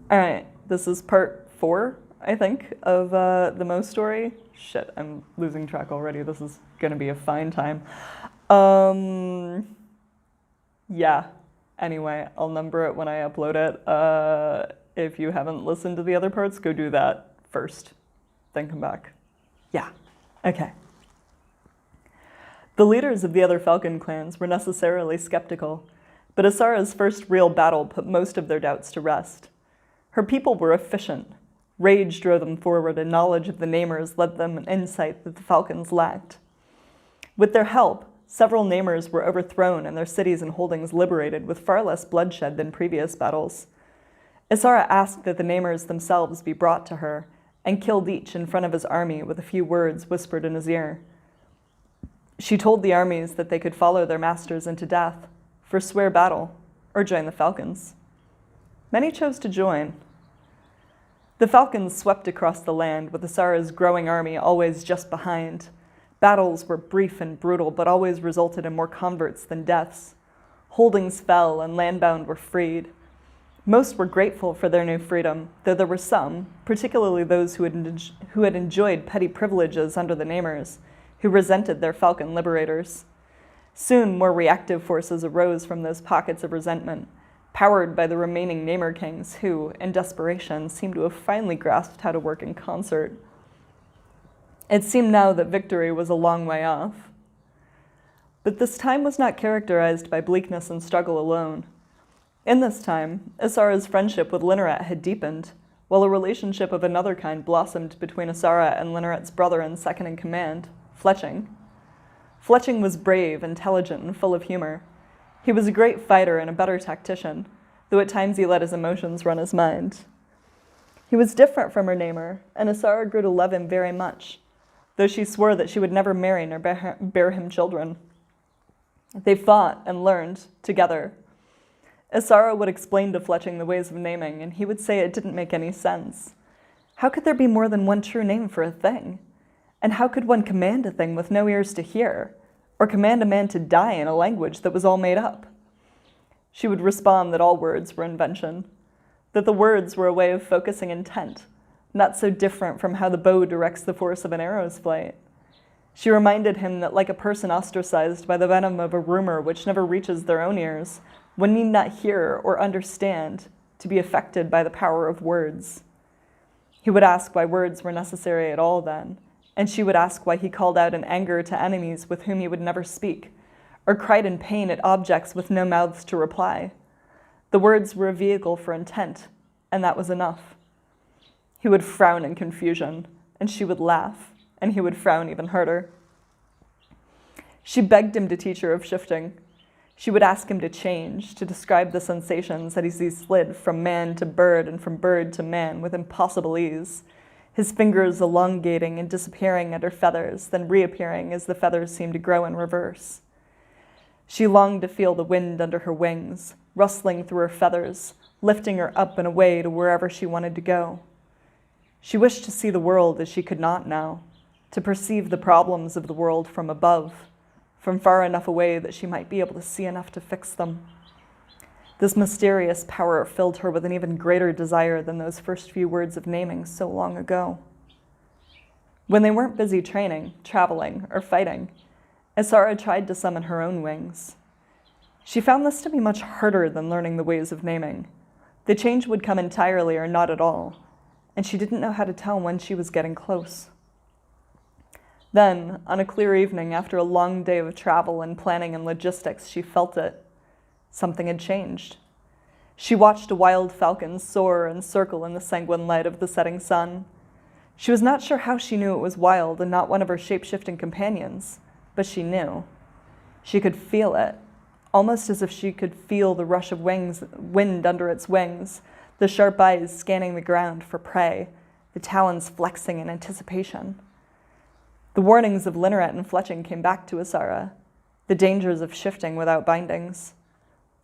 All right, this is part 4, I think, of the Mo story. Shit, I'm losing track already. This is gonna be a fine time. Um, yeah. Anyway, I'll number it when I upload it. If you haven't listened to the other parts, go do that first, then come back. Yeah. Okay. The leaders of the other Falcon clans were necessarily skeptical, but Assara's first real battle put most of their doubts to rest. Her people were efficient. Rage drove them forward, and knowledge of the Namers led them an insight that the Falcons lacked. With their help, several Namers were overthrown and their cities and holdings liberated with far less bloodshed than previous battles. Assara asked that the Namers themselves be brought to her, and killed each in front of his army with a few words whispered in his ear. She told the armies that they could follow their masters into death, forswear battle, or join the Falcons. Many chose to join. The Falcons swept across the land, with Assara's growing army always just behind. Battles were brief and brutal, but always resulted in more converts than deaths. Holdings fell, and landbound were freed. Most were grateful for their new freedom, though there were some, particularly those who had enjoyed petty privileges under the Namers, who resented their Falcon liberators. Soon, more reactive forces arose from those pockets of resentment, powered by the remaining Namer kings who, in desperation, seemed to have finally grasped how to work in concert. It seemed now that victory was a long way off. But this time was not characterized by bleakness and struggle alone. In this time, Assara's friendship with Lyneret had deepened, while a relationship of another kind blossomed between Assara and Lyneret's brother and second-in-command, Fletching. Fletching was brave, intelligent, and full of humor. He was a great fighter and a better tactician, though at times he let his emotions run his mind. He was different from her Namer, and Assara grew to love him very much, though she swore that she would never marry nor bear him children. They fought and learned together. Assara would explain to Fletching the ways of naming, and he would say it didn't make any sense. How could there be more than one true name for a thing? And how could one command a thing with no ears to hear, or command a man to die in a language that was all made up? She would respond that all words were invention, that the words were a way of focusing intent, not so different from how the bow directs the force of an arrow's flight. She reminded him that like a person ostracized by the venom of a rumor which never reaches their own ears, one need not hear or understand to be affected by the power of words. He would ask why words were necessary at all then, and she would ask why he called out in anger to enemies with whom he would never speak, or cried in pain at objects with no mouths to reply. The words were a vehicle for intent, and that was enough. He would frown in confusion, and she would laugh, and he would frown even harder. She begged him to teach her of shifting. She would ask him to change, to describe the sensations that he slid from man to bird and from bird to man with impossible ease, his fingers elongating and disappearing under feathers, then reappearing as the feathers seemed to grow in reverse. She longed to feel the wind under her wings, rustling through her feathers, lifting her up and away to wherever she wanted to go. She wished to see the world as she could not now, to perceive the problems of the world from above, from far enough away that she might be able to see enough to fix them. This mysterious power filled her with an even greater desire than those first few words of naming so long ago. When they weren't busy training, traveling, or fighting, Assara tried to summon her own wings. She found this to be much harder than learning the ways of naming. The change would come entirely or not at all, and she didn't know how to tell when she was getting close. Then, on a clear evening after a long day of travel and planning and logistics, she felt it. Something had changed. She watched a wild falcon soar and circle in the sanguine light of the setting sun. She was not sure how she knew it was wild and not one of her shape-shifting companions, but she knew. She could feel it, almost as if she could feel the rush of wind under its wings, the sharp eyes scanning the ground for prey, the talons flexing in anticipation. The warnings of Lyneret and Fletching came back to Assara, the dangers of shifting without bindings.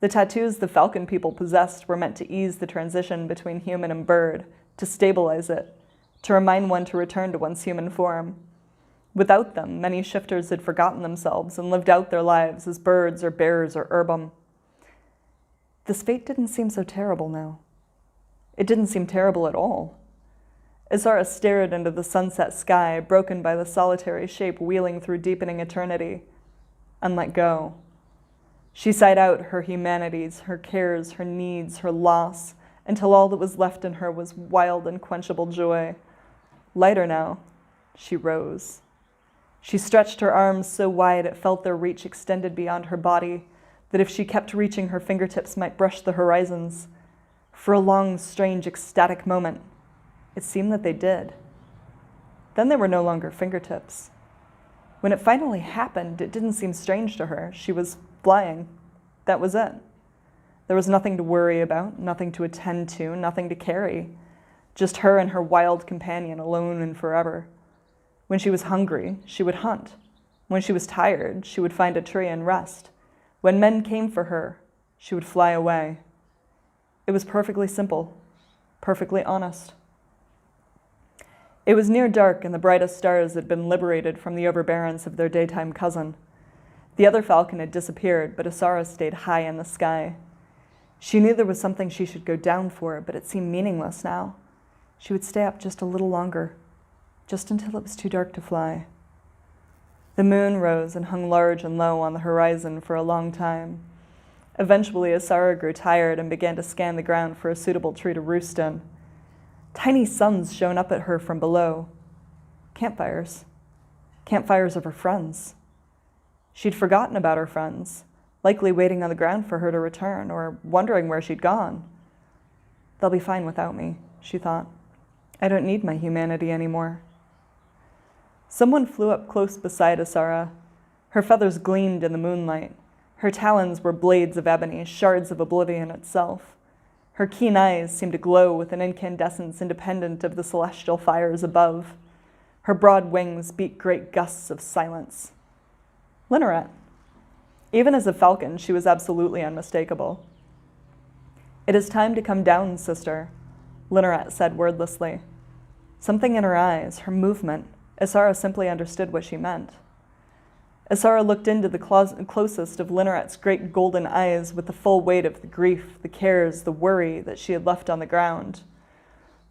The tattoos the Falcon people possessed were meant to ease the transition between human and bird, to stabilize it, to remind one to return to one's human form. Without them, many shifters had forgotten themselves and lived out their lives as birds or bears or herbum. This fate didn't seem so terrible now. It didn't seem terrible at all. Assara stared into the sunset sky, broken by the solitary shape wheeling through deepening eternity, and let go. She sighed out her humanities, her cares, her needs, her loss, until all that was left in her was wild, unquenchable joy. Lighter now, she rose. She stretched her arms so wide it felt their reach extended beyond her body, that if she kept reaching, her fingertips might brush the horizons. For a long, strange, ecstatic moment, it seemed that they did. Then they were no longer fingertips. When it finally happened, it didn't seem strange to her. She was flying. That was it. There was nothing to worry about, nothing to attend to, nothing to carry. Just her and her wild companion, alone and forever. When she was hungry, she would hunt. When she was tired, she would find a tree and rest. When men came for her, she would fly away. It was perfectly simple, perfectly honest. It was near dark, and the brightest stars had been liberated from the overbearance of their daytime cousin. The other falcon had disappeared, but Assara stayed high in the sky. She knew there was something she should go down for, but it seemed meaningless now. She would stay up just a little longer, just until it was too dark to fly. The moon rose and hung large and low on the horizon for a long time. Eventually, Assara grew tired and began to scan the ground for a suitable tree to roost in. Tiny suns shone up at her from below. Campfires. Campfires of her friends. She'd forgotten about her friends, likely waiting on the ground for her to return, or wondering where she'd gone. They'll be fine without me, she thought. I don't need my humanity anymore. Someone flew up close beside Assara. Her feathers gleamed in the moonlight. Her talons were blades of ebony, shards of oblivion itself. Her keen eyes seemed to glow with an incandescence independent of the celestial fires above. Her broad wings beat great gusts of silence. Linneret. Even as a falcon, she was absolutely unmistakable. "It is time to come down, sister," Linneret said wordlessly. Something in her eyes, her movement, Assara simply understood what she meant. Assara looked into the closest of Linneret's great golden eyes with the full weight of the grief, the cares, the worry that she had left on the ground.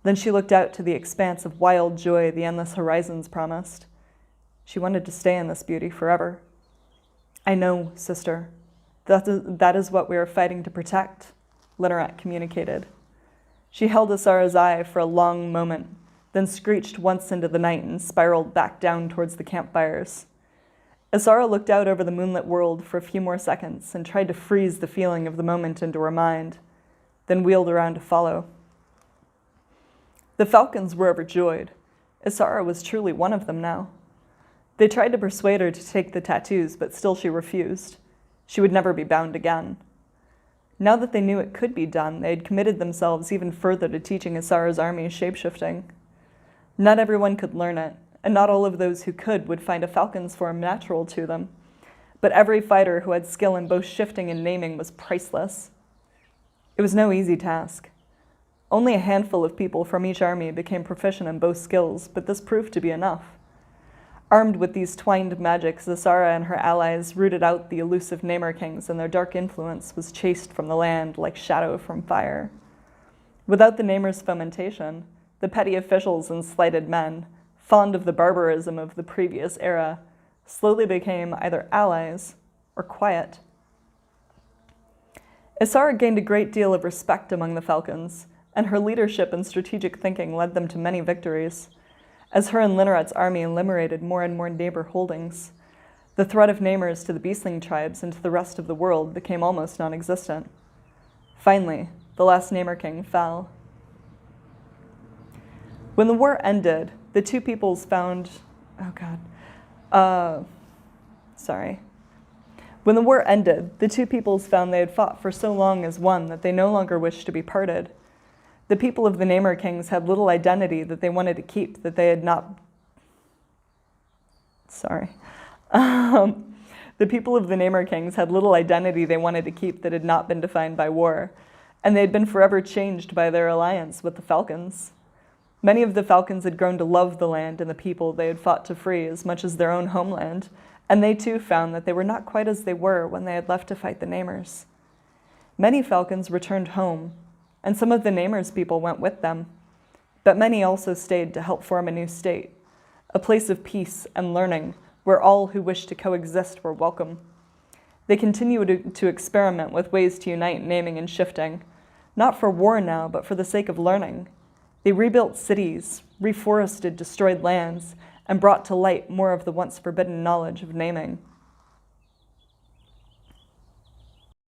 Then she looked out to the expanse of wild joy the endless horizons promised. She wanted to stay in this beauty forever. "I know, sister. That is what we are fighting to protect," Linneret communicated. She held Assara's eye for a long moment, then screeched once into the night and spiraled back down towards the campfires. Assara looked out over the moonlit world for a few more seconds and tried to freeze the feeling of the moment into her mind, then wheeled around to follow. The falcons were overjoyed. Assara was truly one of them now. They tried to persuade her to take the tattoos, but still she refused. She would never be bound again. Now that they knew it could be done, they had committed themselves even further to teaching Assara's army shapeshifting. Not everyone could learn it, and not all of those who could would find a falcon's form natural to them. But every fighter who had skill in both shifting and naming was priceless. It was no easy task. Only a handful of people from each army became proficient in both skills, but this proved to be enough. Armed with these twined magics, Assara and her allies rooted out the elusive Namer Kings, and their dark influence was chased from the land like shadow from fire. Without the Namer's fomentation, the petty officials and slighted men, fond of the barbarism of the previous era, slowly became either allies or quiet. Assara gained a great deal of respect among the Falcons, and her leadership and strategic thinking led them to many victories. As her and Linneret's army liberated more and more Namer holdings, the threat of Namers to the Beastling tribes and to the rest of the world became almost non-existent. Finally, the last Namer king fell. When the war ended, the two peoples found... When the war ended, the two peoples found they had fought for so long as one that they no longer wished to be parted. The people of the Namer Kings had little identity that they wanted to keep, that they had not... The people of the Namer Kings had little identity they wanted to keep that had not been defined by war, and they had been forever changed by their alliance with the Falcons. Many of the Falcons had grown to love the land and the people they had fought to free as much as their own homeland, and they too found that they were not quite as they were when they had left to fight the Namers. Many Falcons returned home, and some of the Namers people went with them. But many also stayed to help form a new state, a place of peace and learning where all who wished to coexist were welcome. They continued to experiment with ways to unite naming and shifting, not for war now, but for the sake of learning. They rebuilt cities, reforested destroyed lands, and brought to light more of the once forbidden knowledge of naming.